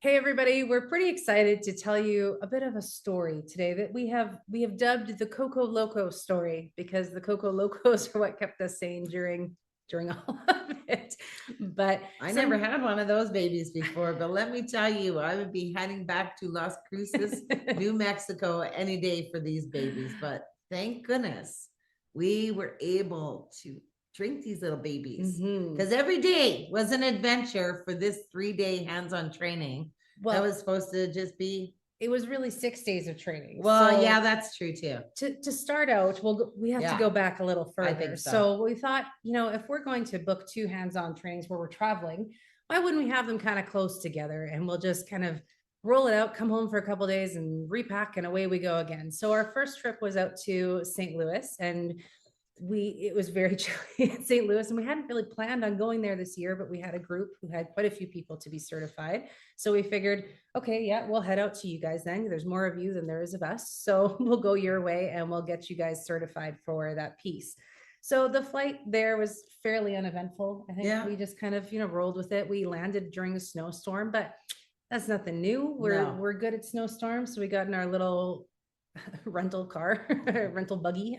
Hey everybody, we're pretty excited to tell you a bit of a story today that we have dubbed the Coco Loco story because the Coco Locos are what kept us sane during all of it. But I never had one of those babies before, but let me tell you, I would be heading back to Las Cruces, New Mexico any day for these babies. But thank goodness we were able to drink these little babies because every day was an adventure for this 3-day hands-on training. That was supposed to just be. It was really 6 days of training. Well, yeah, that's true too. To start out, we have to go back a little further. I think so. So we thought, if we're going to book 2 hands-on trainings where we're traveling, why wouldn't we have them kind of close together and we'll just kind of roll it out, come home for a couple days and repack and away we go again. So our first trip was out to St. Louis, and it was very chilly in St. Louis, and we hadn't really planned on going there this year, but we had a group who had quite a few people to be certified. So we figured, okay, yeah, we'll head out to you guys then. There's more of you than there is of us. So we'll go your way and we'll get you guys certified for that piece. So the flight there was fairly uneventful. I think we just kind of, rolled with it. We landed during a snowstorm, but that's nothing new. We're good at snowstorms. So we got in our little rental car, rental buggy,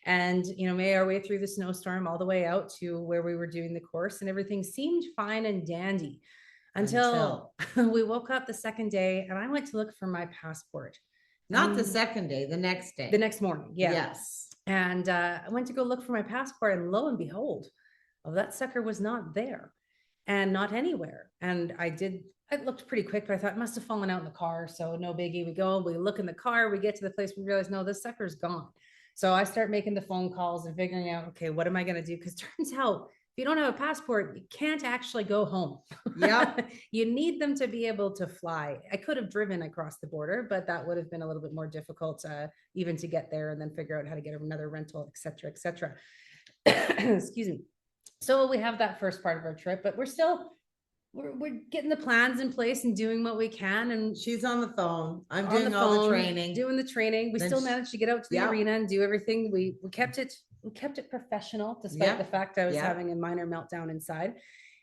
and made our way through the snowstorm all the way out to where we were doing the course, and everything seemed fine and dandy until we woke up the second day and I went to look for my passport. Not the second day, the next day. The next morning, yeah. Yes. And I went to go look for my passport, and lo and behold, that sucker was not there and not anywhere. And I looked pretty quick, but I thought it must have fallen out in the car. So no biggie. We look in the car, we get to the place, we realize, no, this sucker's gone. So I start making the phone calls and figuring out, okay, what am I going to do? Because turns out if you don't have a passport, you can't actually go home. Yeah. You need them to be able to fly. I could have driven across the border, but that would have been a little bit more difficult even to get there and then figure out how to get another rental, et cetera, et cetera. Excuse me. So we have that first part of our trip, but we're getting the plans in place and doing what we can. And she's on the phone. I'm doing all the training. Doing the training. We still managed to get out to the arena and do everything. We kept it professional, despite the fact I was having a minor meltdown inside.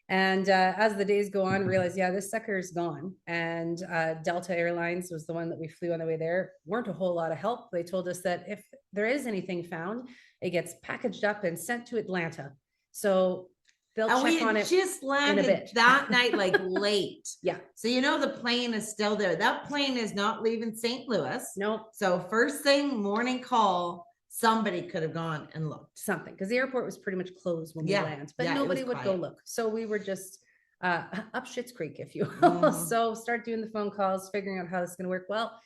And as the days go on, realize, this sucker is gone. And Delta Airlines was the one that we flew on the way there. Weren't a whole lot of help. They told us that if there is anything found, it gets packaged up and sent to Atlanta. So they'll check on it. Just landed that night, like late. Yeah. So the plane is still there. That plane is not leaving St. Louis. No. So first thing, morning call, somebody could have gone and looked. Something, because the airport was pretty much closed when we land, but nobody would go look. So we were just up Schitt's Creek, if you will. So start doing the phone calls, figuring out how this is going to work. Well,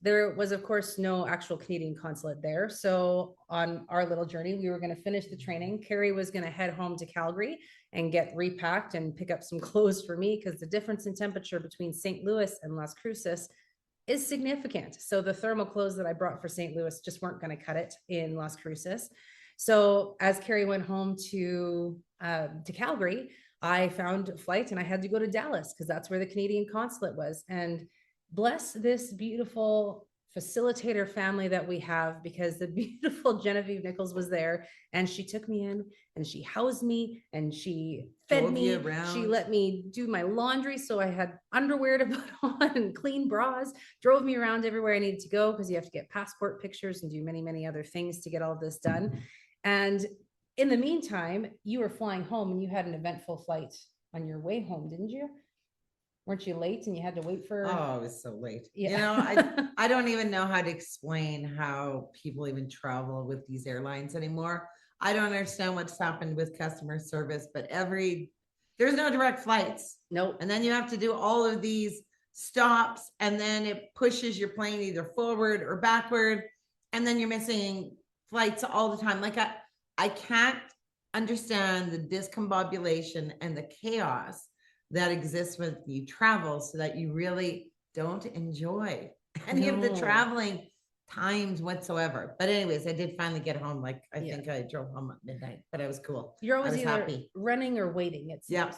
there was, of course, no actual Canadian consulate there. So on our little journey, we were going to finish the training. Carrie was going to head home to Calgary and get repacked and pick up some clothes for me, because the difference in temperature between St. Louis and Las Cruces is significant. So the thermal clothes that I brought for St. Louis just weren't going to cut it in Las Cruces. So as Carrie went home to Calgary, I found a flight and I had to go to Dallas because that's where the Canadian consulate was. And bless this beautiful facilitator family that we have, because the beautiful Genevieve Nichols was there, and she took me in and she housed me and she fed me. She let me do my laundry, so I had underwear to put on and clean bras, drove me around everywhere I needed to go, because you have to get passport pictures and do many, many other things to get all this done. And in the meantime, you were flying home and you had an eventful flight on your way home, didn't you? Weren't you late and you had to wait for? Oh, I was so late. Yeah. I don't even know how to explain how people even travel with these airlines anymore. I don't understand what's happened with customer service, but there's no direct flights. Nope. And then you have to do all of these stops, and then it pushes your plane either forward or backward. And then you're missing flights all the time. Like I can't understand the discombobulation and the chaos that exists when you travel, so that you really don't enjoy any of the traveling times whatsoever. But anyways, I did finally get home. Like I think I drove home at midnight, but it was cool. You're always either happy running or waiting.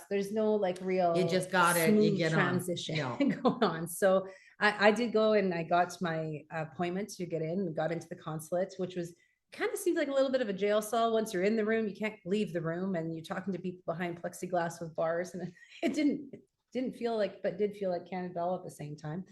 There's no like real, you just got it, you get transition going on. So I did go and I got my appointment to get in. We got into the consulate, which was kind of seems like a little bit of a jail cell. Once you're in the room, you can't leave the room, and you're talking to people behind plexiglass with bars, and it did feel like Canada all at the same time.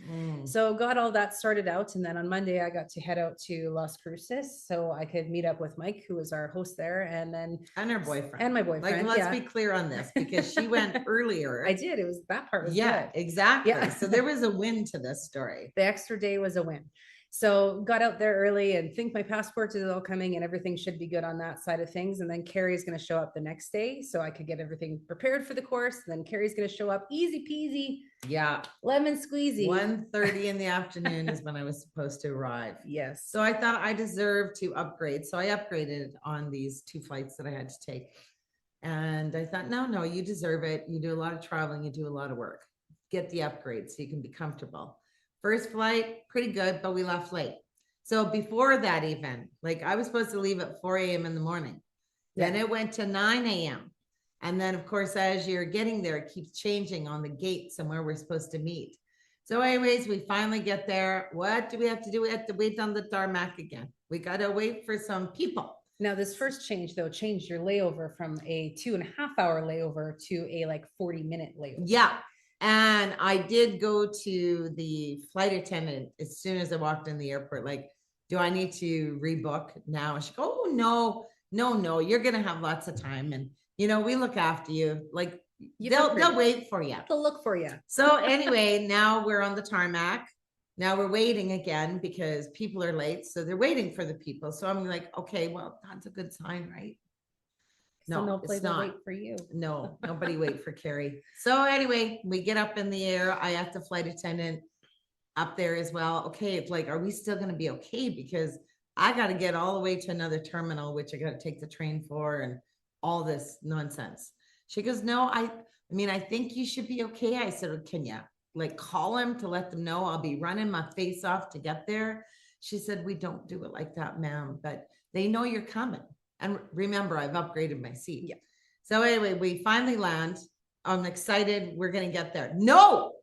So got all that sorted out. And then on Monday, I got to head out to Las Cruces so I could meet up with Mike, who was our host there. And her boyfriend. And my boyfriend. Like, let's be clear on this because she went earlier. I did. That part was good. Exactly. Yeah. So there was a win to this story. The extra day was a win. So got out there early and think my passport is all coming and everything should be good on that side of things. And then Carrie's going to show up the next day so I could get everything prepared for the course. And then Carrie's going to show up easy peasy. Yeah. Lemon squeezy. 1:30 in the afternoon is when I was supposed to arrive. Yes. So I thought I deserved to upgrade. So I upgraded on these 2 flights that I had to take. And I thought, no, you deserve it. You do a lot of traveling. You do a lot of work. Get the upgrade so you can be comfortable. First flight, pretty good, but we left late. So before that even, like I was supposed to leave at 4 a.m. in the morning. Then it went to 9 a.m. And then of course, as you're getting there, it keeps changing on the gates and where we're supposed to meet. So anyways, we finally get there. What do we have to do? We have to wait on the tarmac again. We got to wait for some people. Now this first change though, changed your layover from a 2.5 hour layover to a like 40-minute layover. Yeah. And I did go to the flight attendant as soon as I walked in the airport, like, do I need to rebook now? She goes, oh, no, you're going to have lots of time. And, we look after you. Like, they'll wait for you. They'll look for you. So anyway, now we're on the tarmac. Now we're waiting again because people are late. So they're waiting for the people. So I'm like, okay, well, that's a good sign, right? No, it's not. Wait for you. No, nobody wait for Carrie. So anyway, we get up in the air. I have the flight attendant up there as well. Okay, it's like, are we still going to be okay? Because I got to get all the way to another terminal, which I got to take the train for and all this nonsense. She goes, no, I think you should be okay. I said, well, can you like call him to let them know I'll be running my face off to get there? She said, we don't do it like that, ma'am, but they know you're coming. And remember, I've upgraded my seat. Yeah. So anyway, we finally land. I'm excited. We're going to get there. No,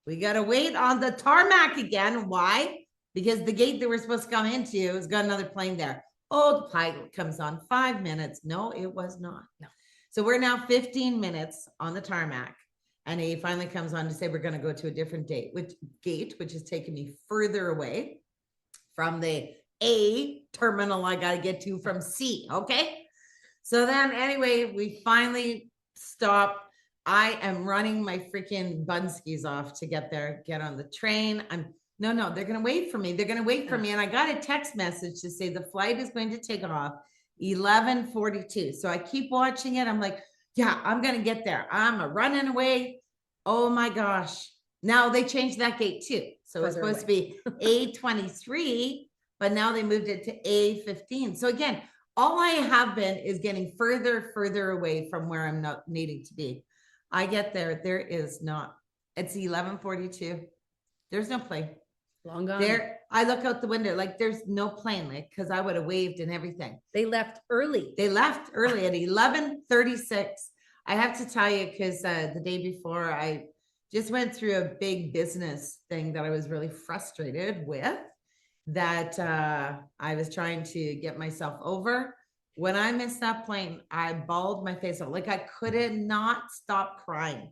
we got to wait on the tarmac again. Why? Because the gate that we're supposed to come into has got another plane there. Oh, the pilot comes on 5 minutes. No, it was not. No. So we're now 15 minutes on the tarmac. And he finally comes on to say, we're going to go to a different gate, which is taking me further away from the A terminal I got to get to from C. Okay. So then anyway, we finally stop. I am running my freaking bunskies off to get there, get on the train. No, they're going to wait for me. They're going to wait for me. And I got a text message to say the flight is going to take off 11:42. So I keep watching it. I'm like, yeah, I'm going to get there. I'm running away. Oh my gosh. Now they changed that gate too. So it's supposed to be A23. But now they moved it to A15. So again, all I have been is getting further away from where I'm not needing to be. I get there. There is not. It's 11:42. There's no plane. Long gone. There, I look out the window like there's no plane, like because I would have waved and everything. They left early. They left early at 11:36. I have to tell you because the day before I just went through a big business thing that I was really frustrated with. That I was trying to get myself over. When I missed that plane, I bawled my face out. Like I could not stop crying.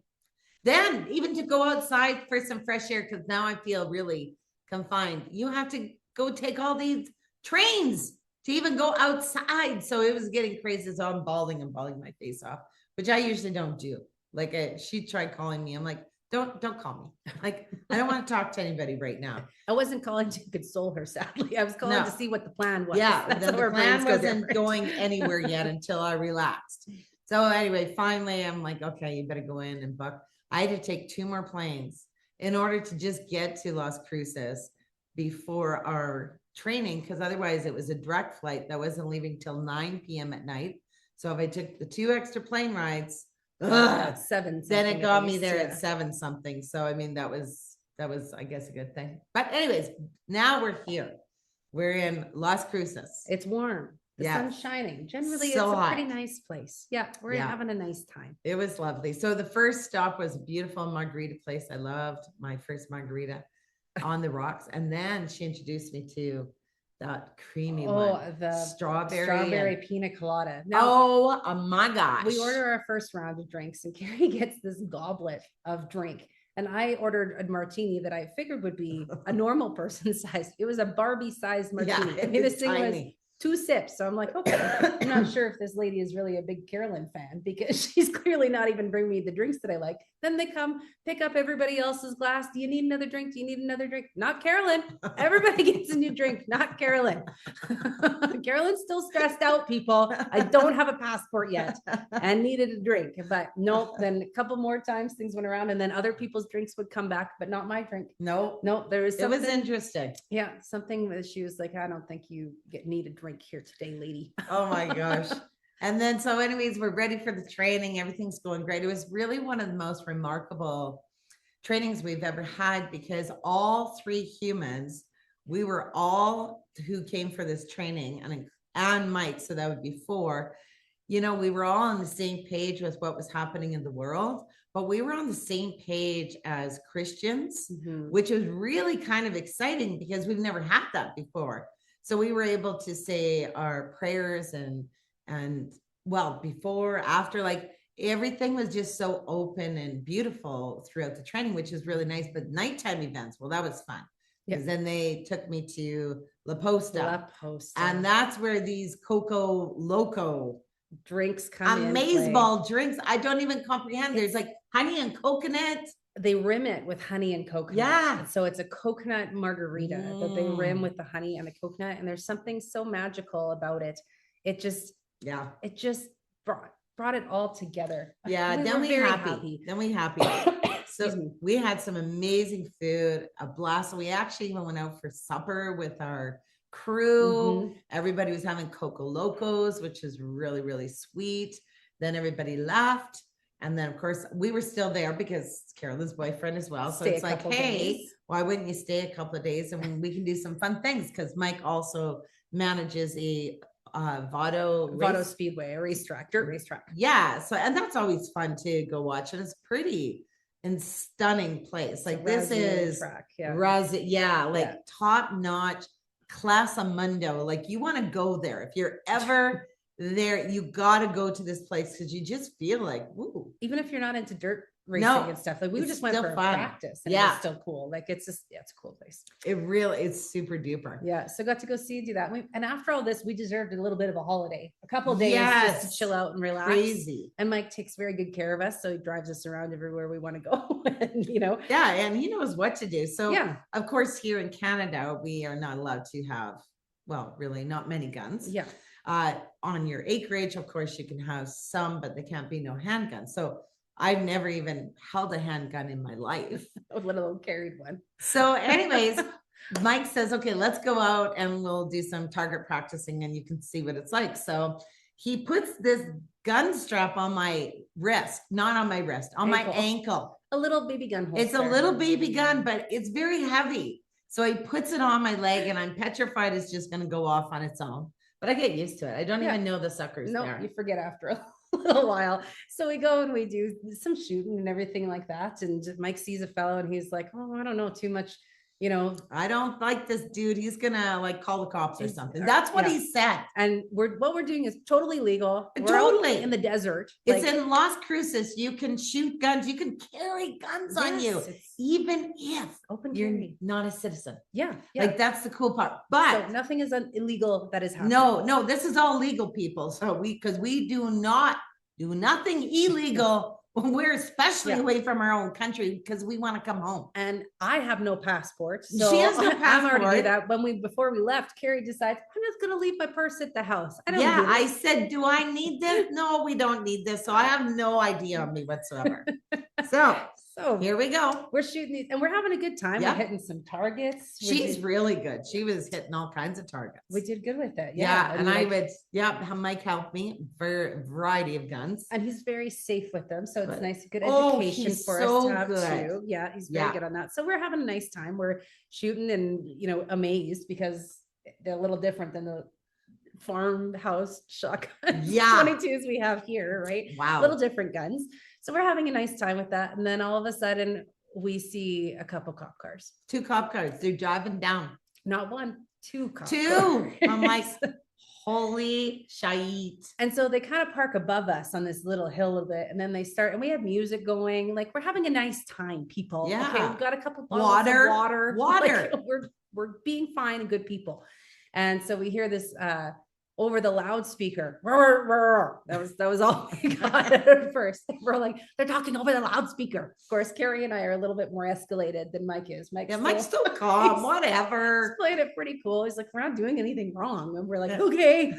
Then even to go outside for some fresh air, because now I feel really confined. You have to go take all these trains to even go outside. So it was getting crazy. So I'm bawling my face off, which I usually don't do. Like she tried calling me. I'm like, don't call me. Like, I don't want to talk to anybody right now. I wasn't calling to console her, sadly. I was calling to see what the plan was. Yeah, the plan wasn't going anywhere yet until I relaxed. So anyway, finally, I'm like, okay, you better go in and book. I had to take 2 more planes in order to just get to Las Cruces before our training, because otherwise it was a direct flight that wasn't leaving till 9 p.m. at night. So if I took the 2 extra plane rides, 7 then it got me there at 7 something. So I mean that was I guess a good thing. But anyways, now we're here. We're in Las Cruces. It's warm. The sun's shining. Generally, so it's a hot. pretty nice place. Yeah, we're having a nice time. It was lovely. So the first stop was a beautiful margarita place. I loved my first margarita on the rocks. And then she introduced me to that creamy the strawberry pina colada. Now, oh my gosh. We order our first round of drinks and Carrie gets this goblet of drink. And I ordered a martini that I figured would be a normal person size. It was a Barbie sized martini. Yeah, I mean, this thing was tiny. 2 sips. So I'm like, okay, I'm not sure if this lady is really a big Carolyn fan because she's clearly not even bringing me the drinks that I like. Then they come pick up everybody else's glass. Do you need another drink? Do you need another drink? Not Carolyn. Everybody gets a new drink, not Carolyn. Carolyn's still stressed out, people. I don't have a passport yet and needed a drink. But nope. Then a couple more times things went around and then other people's drinks would come back, but not my drink. Nope. There was something. It was interesting. Yeah. Something that she was like, I don't think you need a drink here today, lady. Oh my gosh. And then, so anyways, we're ready for the training. Everything's going great. It was really one of the most remarkable trainings we've ever had because all 3 humans, we were all who came for this training and Mike. So that would be 4, we were all on the same page with what was happening in the world, but we were on the same page as Christians, which was really kind of exciting because we've never had that before. So we were able to say our prayers and well, before, after, like everything was just so open and beautiful throughout the training, which is really nice. But nighttime events, well, that was fun. Because then they took me to La Posta. And that's where these Coco Loco drinks come in. Amazeball drinks. I don't even comprehend. There's like honey and coconut. They rim it with honey and coconut. Yeah. So it's a coconut margarita that they rim with the honey and the coconut. And there's something so magical about it. It just brought it all together. Yeah. Then we happy. So we had some amazing food, a blast. We actually even went out for supper with our crew. Everybody was having Coco Locos, which is really, really sweet. Then everybody left. And then, of course, we were still there because it's Carolyn's boyfriend as well. So it's like, hey, why wouldn't you stay a couple of days and we can do some fun things? Because Mike also manages a Vado Speedway, a racetrack, dirt racetrack. Yeah. So, and that's always fun to go watch. And it's pretty and stunning place. Like this is track, top notch, classa mundo. Like you want to go there. If you're ever there, you got to go to this place because you just feel like, woo. Even if you're not into dirt racing and stuff, like we just went for a practice and it's still cool. Like it's just, it's a cool place. It's super duper. Yeah. So got to go do that. And after all this, we deserved a little bit of a holiday, a couple of days just to chill out and relax. Crazy. And Mike takes very good care of us. So he drives us around everywhere we want to go. And, Yeah. And he knows what to do. So of course, here in Canada, we are not allowed to have, well, really not many guns. Yeah. On your acreage, of course, you can have some, but there can't be no handguns. So I've never even held a handgun in my life. Let alone carried one. So anyways, Mike says, okay, let's go out and we'll do some target practicing and you can see what it's like. So he puts this gun strap on my wrist, not on my wrist, on my ankle. A little baby gun holster. It's a little baby gun, but it's very heavy. So he puts it on my leg and I'm petrified it's just going to go off on its own. But I get used to it. I don't even know the suckers. No, you forget after a little while. So we go and we do some shooting and everything like that. And Mike sees a fellow and he's like, oh, I don't know too much. I don't like this dude. He's gonna like call the cops or something. That's what he said. And what we're doing is totally legal. We're totally in the desert. It's in Las Cruces. You can shoot guns. You can carry guns on you, even if you're not a citizen. Yeah. Like that's the cool part. But so nothing is illegal that is happening. No, this is all legal, people. So because we do not do nothing illegal. We're especially away from our own country because we want to come home. And I have no passport. So she has no passport. I'm already that. Before we left, Carrie decides, I'm just going to leave my purse at the house. I said, do I need this? No, we don't need this. So I have no idea on me whatsoever. So here we go. We're shooting these and we're having a good time. We're hitting some targets. She's really good. She was hitting all kinds of targets. We did good with it. Yeah. And Mike helped me for a variety of guns. And he's very safe with them. So it's nice, good education for us to have too. Yeah, he's very good on that. So we're having a nice time. We're shooting and, amazed because they're a little different than the farmhouse shotgun 22s we have here, right? Wow. Little different guns. So we're having a nice time with that. And then all of a sudden we see a couple cop cars. 2 cop cars. They're driving down. Not one. 2 cop 2. I'm like, cars. holy shite. And so they kind of park above us on this little hill a bit, and then they start, and we have music going, like we're having a nice time, people. Yeah. Okay, we've got a couple bottles of water. Like, we're being fine and good people. And so we hear this over the loudspeaker. That was all we got at first. We're like, they're talking over the loudspeaker. Of course, Carrie and I are a little bit more escalated than Mike is. Mike's still calm, whatever. He's playing it pretty cool. He's like, we're not doing anything wrong. And we're like, okay.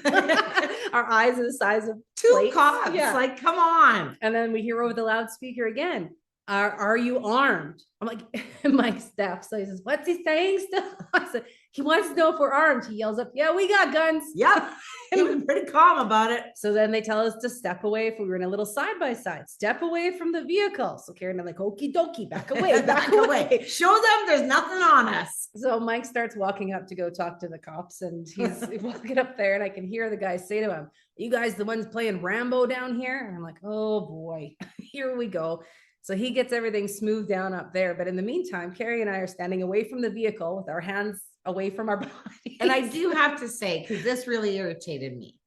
Our eyes are the size of 2 plates. cops. Yeah. Like, come on. And then we hear over the loudspeaker again, are you armed? I'm like, Mike steps. So he says, what's he saying still? I said, he wants to know if we're armed. He yells up, yeah, we got guns. Yep. He was pretty calm about it. So then they tell us to step away. If we were in a little side by side, step away from the vehicle. So Karen and I'm like, okie dokie, back away, back away. Show them there's nothing on us. So Mike starts walking up to go talk to the cops, and he's walking up there, and I can hear the guy say to him, you guys the ones playing Rambo down here? And I'm like, oh boy, here we go. So he gets everything smoothed down up there. But in the meantime, Carrie and I are standing away from the vehicle with our hands away from our bodies. And I do have to say, because this really irritated me,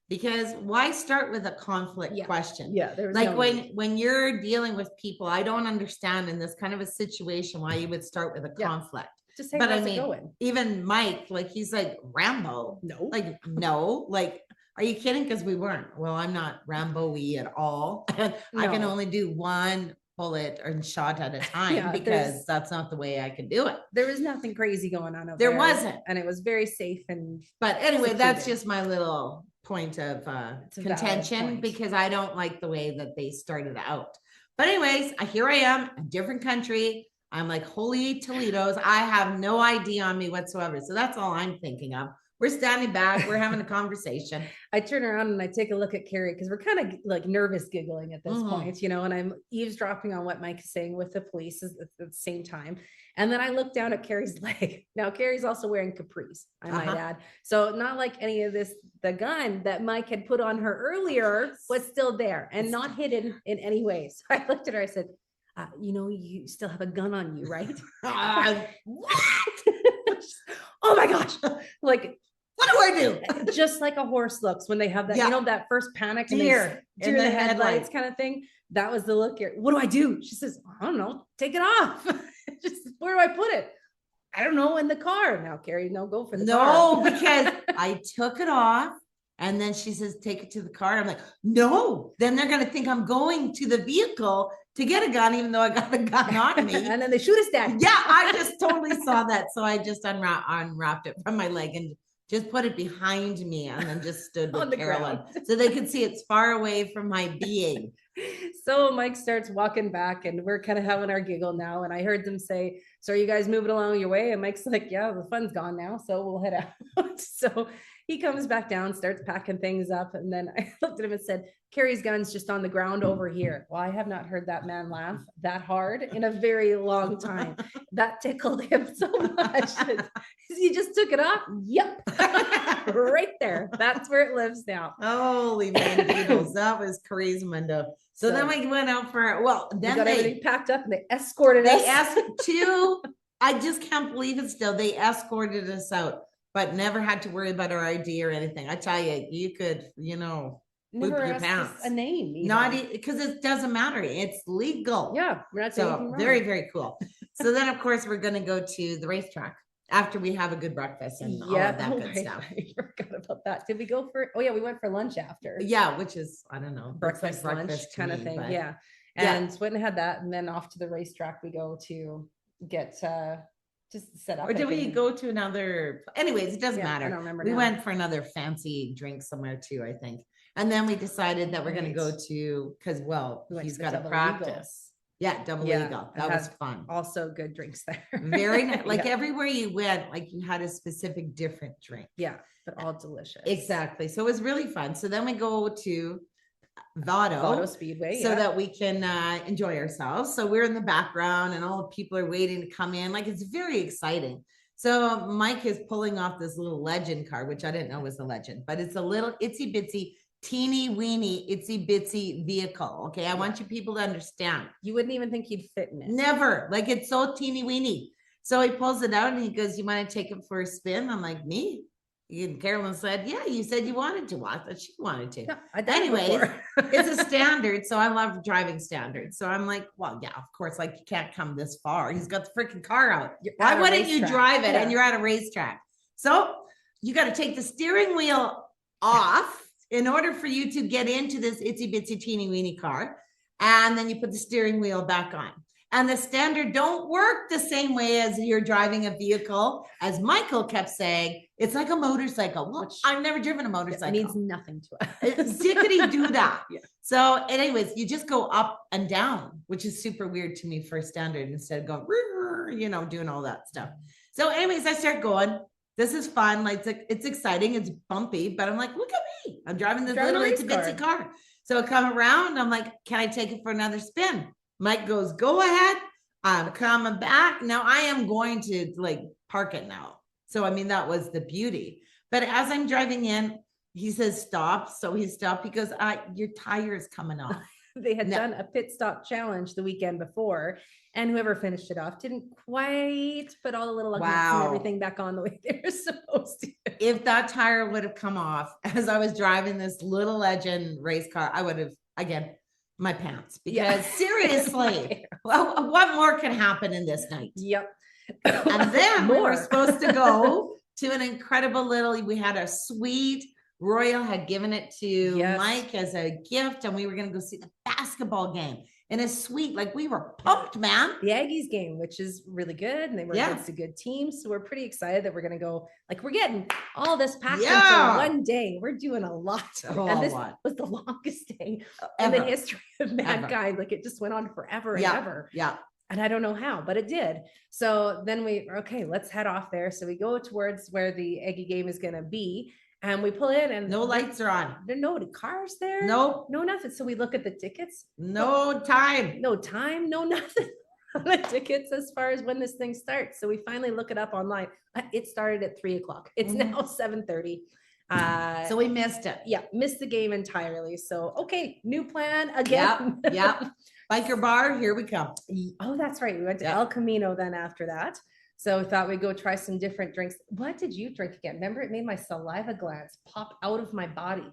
because why start with a conflict question? Yeah. Like when you're dealing with people, I don't understand in this kind of a situation why you would start with a conflict. Just say, but how's I mean, it going? Even Mike, like he's like, Rambo. No. Like, no, like, are you kidding? Because we weren't. Well, I'm not Rambo-y at all. I can only do 1 bullet or shot at a time because that's not the way I could do it. There was nothing crazy going on over there. There wasn't. And it was very safe. But anyway, that's just my little point of contention because I don't like the way that they started out. But anyways, here I am, a different country. I'm like, holy Toledo's. I have no ID on me whatsoever. So that's all I'm thinking of. We're standing back. We're having a conversation. I turn around and I take a look at Carrie because we're kind of like nervous giggling at this point, you know, and I'm eavesdropping on what Mike is saying with the police at the same time. And then I look down at Carrie's leg. Now, Carrie's also wearing capris, I might add. So not like any of this, the gun that Mike had put on her earlier was still there and not hidden in any way. So I looked at her, I said, you know, you still have a gun on you, right? What? Oh my gosh. Like, what do I do? Just like a horse looks when they have that, you know, that first panic deer in the headlights kind of thing. That was the look here. What do I do? She says, I don't know. Take it off. Just where do I put it? I don't know. In the car. Now, Carrie, no, go for the car. No, because I took it off. And then she says, take it to the car. I'm like, no, then they're going to think I'm going to the vehicle to get a gun, even though I got the gun on me. And then they shoot us down. Yeah, I just totally saw that. So I just unwrapped it from my leg and just put it behind me and then just stood with Carolyn so they could see it's far away from my being. So Mike starts walking back and we're kind of having our giggle now. And I heard them say, so are you guys moving along your way? And Mike's like, yeah, the fun's gone now. So we'll head out. So he comes back down, starts packing things up. And then I looked at him and said, Carrie's gun's just on the ground over here. Well, I have not heard that man laugh that hard in a very long time. That tickled him so much. He just took it off. Yep. Right there. That's where it lives now. Holy man, Beatles. That was crazy, Mundo. So then we went out for, then got everything packed up and they escorted us. They asked I just can't believe it still. They escorted us out, but never had to worry about our ID or anything. I tell you, you could, never your pants. A name. Even. Not because it doesn't matter. It's legal. Yeah. We're not saying anything wrong. Very, very cool. So then of course we're going to go to the racetrack after we have a good breakfast and all of that good stuff. I forgot about that. Did we go for, we went for lunch after. Yeah. Which is, I don't know. Breakfast lunch kind of thing. Yeah. And went and had that. And then off to the racetrack we go to get, just set up. Or did we go to another? Anyways, it doesn't matter. I don't remember. We went for another fancy drink somewhere too, I think. And then we decided that we're going to go to, because he's got to practice. Yeah, double eagle. That was fun. Also good drinks there. Very nice. Like everywhere you went, like you had a specific different drink. Yeah, but all delicious. Exactly. So it was really fun. So then we go to Vado Speedway, so that we can enjoy ourselves. So we're in the background and all the people are waiting to come in. Like it's very exciting. So Mike is pulling off this little legend car, which I didn't know was a legend, but it's a little itsy bitsy, teeny weeny, itsy bitsy vehicle. Okay. I want you people to understand. You wouldn't even think you'd fit in it. Never. Like it's so teeny weeny. So he pulls it out and he goes, you want to take it for a spin? I'm like, me? And Carolyn said, yeah, you said you wanted to. Well, I thought she wanted to. Yeah, anyways, it's a standard. So I love driving standards. So I'm like, well, yeah, of course, like you can't come this far. He's got the freaking car out. Why wouldn't you drive it? And you're at a racetrack. So you got to take the steering wheel off in order for you to get into this itsy bitsy teeny weeny car. And then you put the steering wheel back on. And the standard don't work the same way as you're driving a vehicle. As Michael kept saying, it's like a motorcycle. Well, I've never driven a motorcycle. It means nothing to us. Zippity do that. Yeah. So anyways, you just go up and down, which is super weird to me for a standard instead of going, you know, doing all that stuff. So anyways, I start going. This is fun. Like it's exciting. It's bumpy, but I'm like, look at me. I'm driving this little itsy bitsy car. So I come around. I'm like, can I take it for another spin? Mike goes, go ahead. I'm coming back. Now I am going to like park it now. So, I mean, that was the beauty. But as I'm driving in, he says, stop. So he stopped. He goes, your tire is coming off. They had done a pit stop challenge the weekend before, and whoever finished it off didn't quite put all the little and everything back on the way they were supposed to. If that tire would have come off as I was driving this little legend race car, I would have, again, my pants, because seriously, well, what more can happen in this night? Yep. And then we were supposed to go to an incredible we had a suite. Royal had given it to Mike as a gift, and we were going to go see the basketball game in a suite. Like, we were pumped, man. The Aggies game, which is really good, and they were against a good team. So we're pretty excited that we're going to go. Like, we're getting all this packed in for one day. We're doing a lot. And this was the longest day in the history of mankind. Like, it just went on forever and ever. Yeah. And I don't know how, but it did. So then let's head off there. So we go towards where the Aggie game is going to be. And we pull in and no lights are on. There are no cars there. Nope. No nothing. So we look at the tickets. No time. No time. No nothing on the tickets as far as when this thing starts. So we finally look it up online. It started at 3:00. It's now 7:30. So we missed it. Yeah. Missed the game entirely. So, okay. New plan again. Yep. Biker bar. Here we come. Oh, that's right. We went to El Camino then after that. So we thought we'd go try some different drinks. What did you drink again? Remember, it made my saliva glands pop out of my body.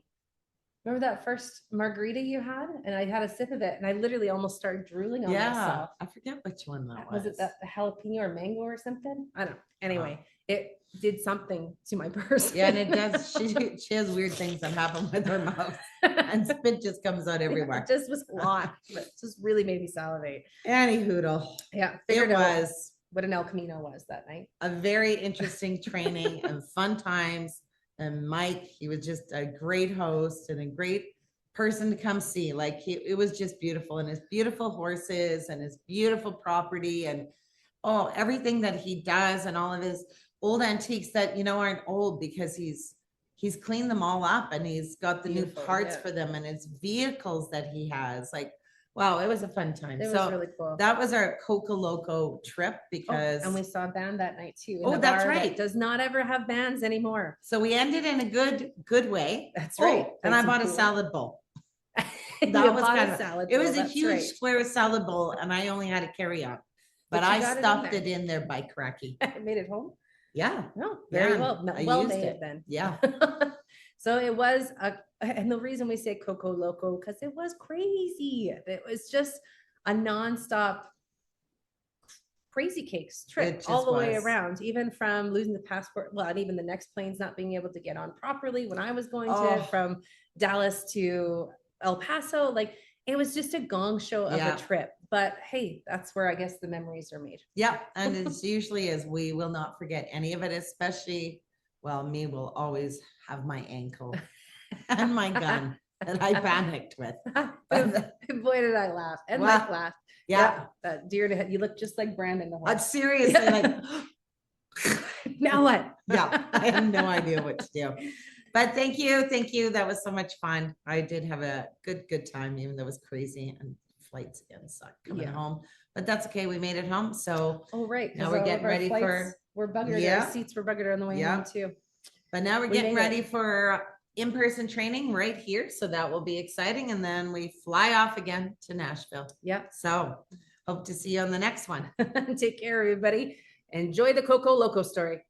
Remember that first margarita you had? And I had a sip of it, and I literally almost started drooling on myself. I forget which one that was. Was it the jalapeno or mango or something? I don't know. Anyway, it did something to my person. Yeah, and it does. She has weird things that happen with her mouth, and spit just comes out everywhere. It just was a lot, but it just really made me salivate. Any hoodle. Yeah, it was what an El Camino was that night. A very interesting training and fun times. And Mike, he was just a great host and a great person to come see. Like, it was just beautiful, and his beautiful horses and his beautiful property and everything that he does, and all of his old antiques that, aren't old, because he's cleaned them all up, and he's got the new parts for them, and his vehicles that he has. Like, wow, it was a fun time. It was really cool. That was our Coco Loco trip, because and we saw a band that night too. That's right. That does not ever have bands anymore. So we ended in a good way. That's right. And I bought a salad bowl. That was kind of salad. It was a huge square salad bowl, and I only had a carry-on, but I stuffed it in there by cracky. I made it home. Yeah. No, very well. Well made then. Yeah. So it was and the reason we say Coco Loco, because it was crazy. It was just a nonstop crazy cakes trip all the way around, even from losing the passport. Well, and even the next planes not being able to get on properly when I was going to from Dallas to El Paso. Like, it was just a gong show of a trip. But hey, that's where I guess the memories are made. Yeah. And it usually is. We will not forget any of it, especially, me will always have my ankle and my gun that I panicked with. Boy, did I laugh. And Mike laughed. Yeah. That deer to head. You look just like Brandon. Seriously, like, now what? Yeah. I have no idea what to do. But thank you. Thank you. That was so much fun. I did have a good time, even though it was crazy, and flights again sucked coming home. But that's okay. We made it home. So now we're getting ready for. We're buggered. Our seats were buggered on the way home too. But now we're getting ready for in-person training right here. So that will be exciting. And then we fly off again to Nashville. Yep. So hope to see you on the next one. Take care, everybody. enjoy the Coco Loco story.